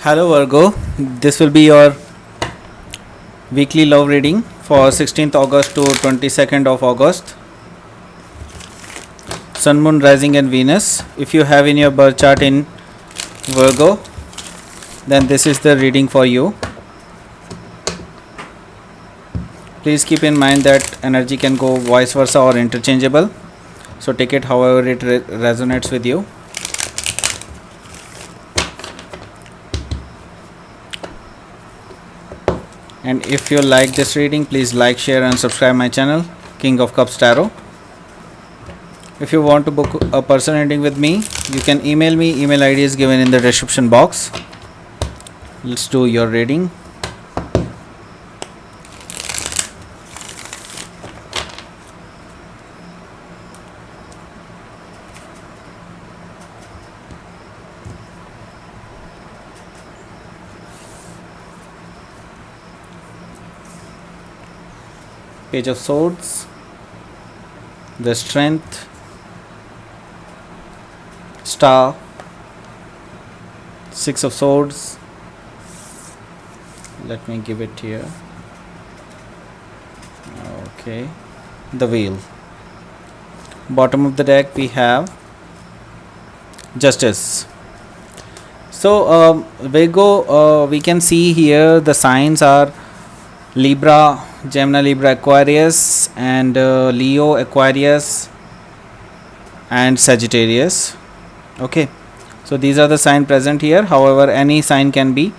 Hello Virgo, this will be your weekly love reading for 16th August to 22nd of August. Sun, Moon, Rising and Venus. If you have in your birth chart in Virgo, then this is the reading for you. Please keep in mind that energy can go vice versa or interchangeable. So take it however it resonates with you. And if you like this reading, please like, share and subscribe my channel, King of Cups Tarot. If you want to book a personal reading with me, you can email me. Email ID is given in the description box. Let's do your reading. Page of Swords, the Strength, Star, Six of Swords. Let me give it here. Okay, the Wheel. Bottom of the deck we have Justice. So Virgo, we can see here the signs are Libra, Gemini, Libra, Aquarius and Leo, Aquarius and Sagittarius. Okay, so these are the signs present here. However, any sign can be,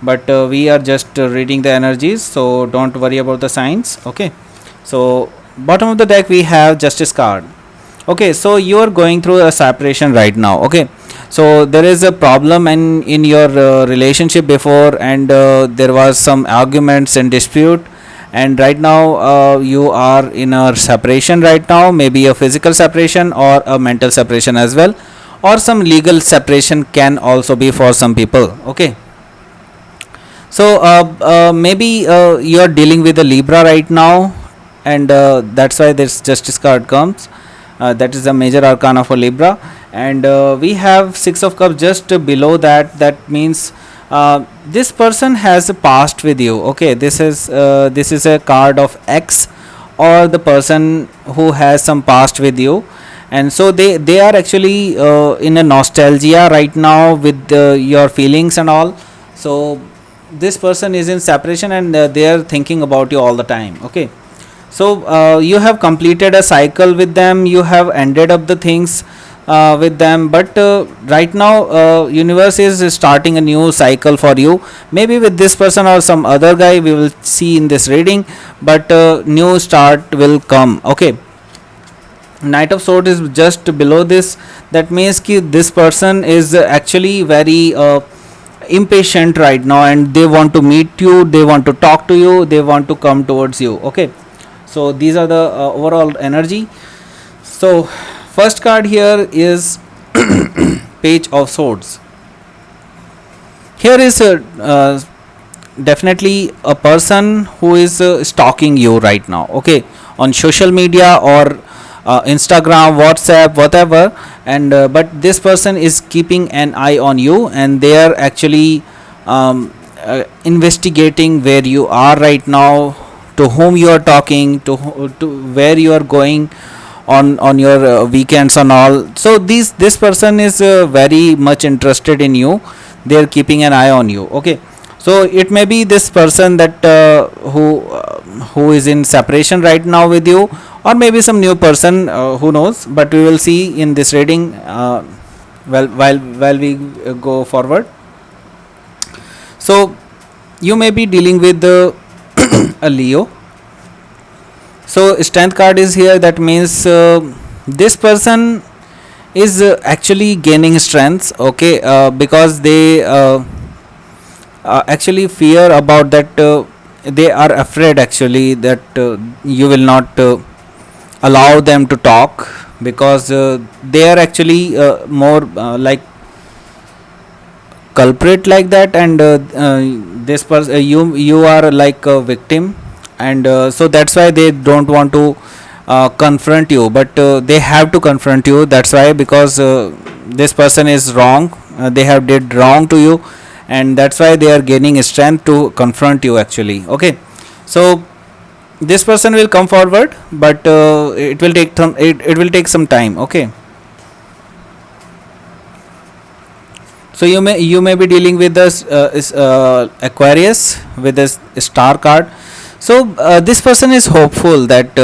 but we are just reading the energies, so don't worry about the signs. Okay, so bottom of the deck we have Justice card. Okay, so you are going through a separation right now. Okay, so there is a problem in your relationship before, and there was some arguments and dispute, and right now you are in a separation right now, maybe a physical separation or a mental separation as well, or some legal separation can also be for some people. Okay, so maybe you are dealing with a Libra right now, and that's why this Justice card comes. That is the major arcana for Libra, and we have Six of Cups just below that. That means this person has a past with you. Okay, this is a card of X, or the person who has some past with you, and so they are actually in a nostalgia right now with your feelings and all. So this person is in separation, and they are thinking about you all the time. Okay, so you have completed a cycle with them, you have ended up the things with them, but right now universe is starting a new cycle for you, maybe with this person or some other guy, we will see in this reading, but new start will come. Okay, Knight of Swords is just below this. That means ki this person is actually very impatient right now, and they want to meet you, they want to talk to you, they want to come towards you. Okay, so these are the overall energy. So first card here is Page of Swords. Here is definitely a person who is stalking you right now. Okay, on social media or Instagram, WhatsApp, whatever, and but this person is keeping an eye on you, and they are actually investigating where you are right now, to whom you are talking to where you are going on your weekends and all. So this person is very much interested in you, they are keeping an eye on you. Okay, so it may be this person that who is in separation right now with you, or maybe some new person, who knows, but we will see in this reading while we go forward. So you may be dealing with a Leo. So Strength card is here. That means this person is actually gaining strength. Okay, because they actually fear about that, they are afraid actually that you will not allow them to talk, because they are actually more like culprit like that, and this person, you are like a victim, and so that's why they don't want to confront you, but they have to confront you. That's why, because this person is wrong, they have did wrong to you, and that's why they are gaining strength to confront you actually. Okay, so this person will come forward, but it will take some time. Okay, so you may be dealing with this Aquarius with this star card. So this person is hopeful that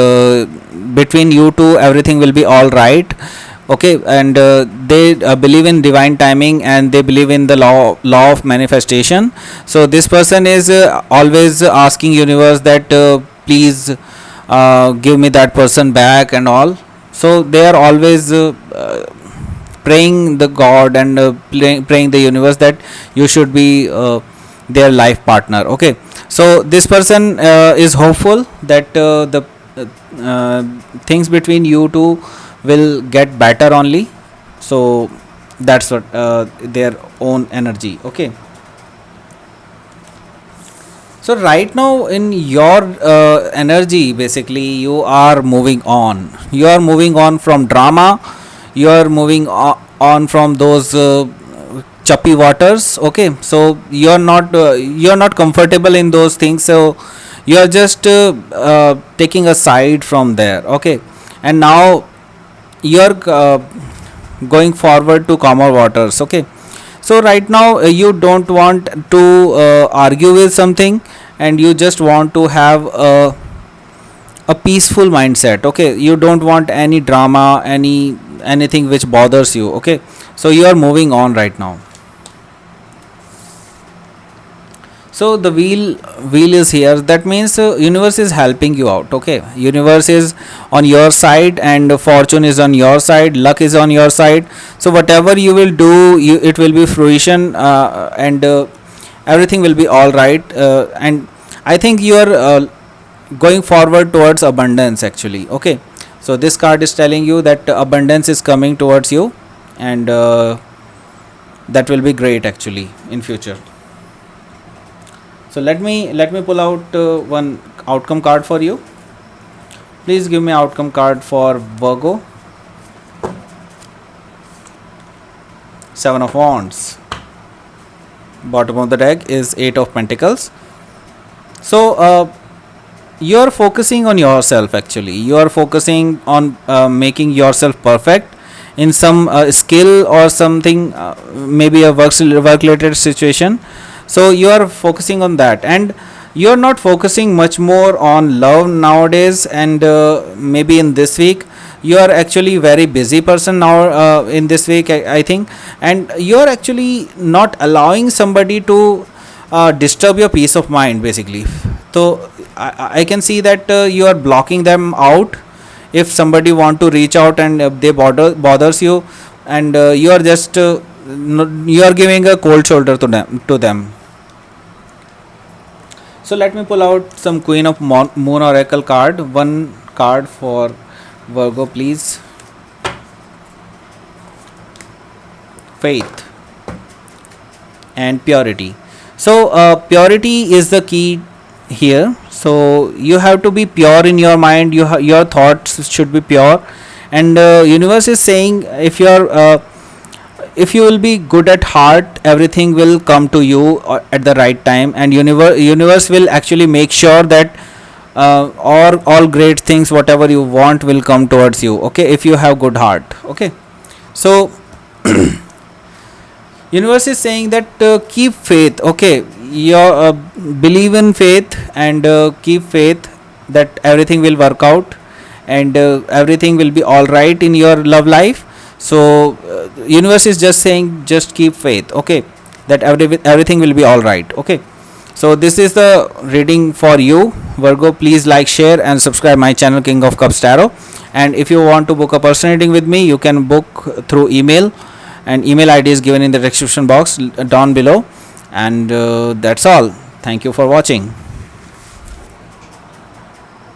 between you two everything will be all right. Okay, and they believe in divine timing, and they believe in the law of manifestation. So this person is always asking universe that please give me that person back and all. So they are always praying the god and praying the universe that you should be their life partner. Okay, so this person is hopeful that the uh, things between you two will get better only. So that's what their own energy. Okay, so right now in your energy, basically you are moving on. You are moving on from drama. You are moving on from those choppy waters. Okay, so you are not comfortable in those things. So you are just taking a side from there. Okay, and now you are going forward to calmer waters. Okay, so right now you don't want to argue with something, and you just want to have a peaceful mindset. Okay, you don't want any drama, anything which bothers you. Okay, so you are moving on right now. So the wheel is here. That means universe is helping you out. Okay, universe is on your side, and fortune is on your side, luck is on your side. So whatever you will do, it will be fruition, and everything will be all right. And I think you are going forward towards abundance actually. Okay, so this card is telling you that abundance is coming towards you, and that will be great actually in future. So let me pull out one outcome card for you. Please give me outcome card for Virgo. Seven of Wands. Bottom of the deck is Eight of Pentacles. So you are focusing on yourself actually. You are focusing on making yourself perfect in some skill or something, maybe a work related situation. So you are focusing on that, and you are not focusing much more on love nowadays. And maybe in this week you are actually very busy person now, in this week I think, and you are actually not allowing somebody to disturb your peace of mind basically. So I can see that you are blocking them out. If somebody want to reach out and they bothers you, and you are just you are giving a cold shoulder to them. So let me pull out some Queen of Moon Oracle card. One card for Virgo, please. Faith and purity. So purity is the key here. So you have to be pure in your mind. Your thoughts should be pure, and universe is saying if you will be good at heart, everything will come to you at the right time, and universe will actually make sure that all great things whatever you want will come towards you. Okay, if you have good heart. Okay, so universe is saying that keep faith. Okay, your believe in faith, and keep faith that everything will work out, and everything will be all right in your love life. So universe is just saying just keep faith. Okay, that everything will be all right. Okay, so this is the reading for you, Virgo. Please like, share and subscribe my channel King of Cups Tarot. And if you want to book a personal reading with me, you can book through email, and email ID is given in the description box down below. And that's all. Thank you for watching.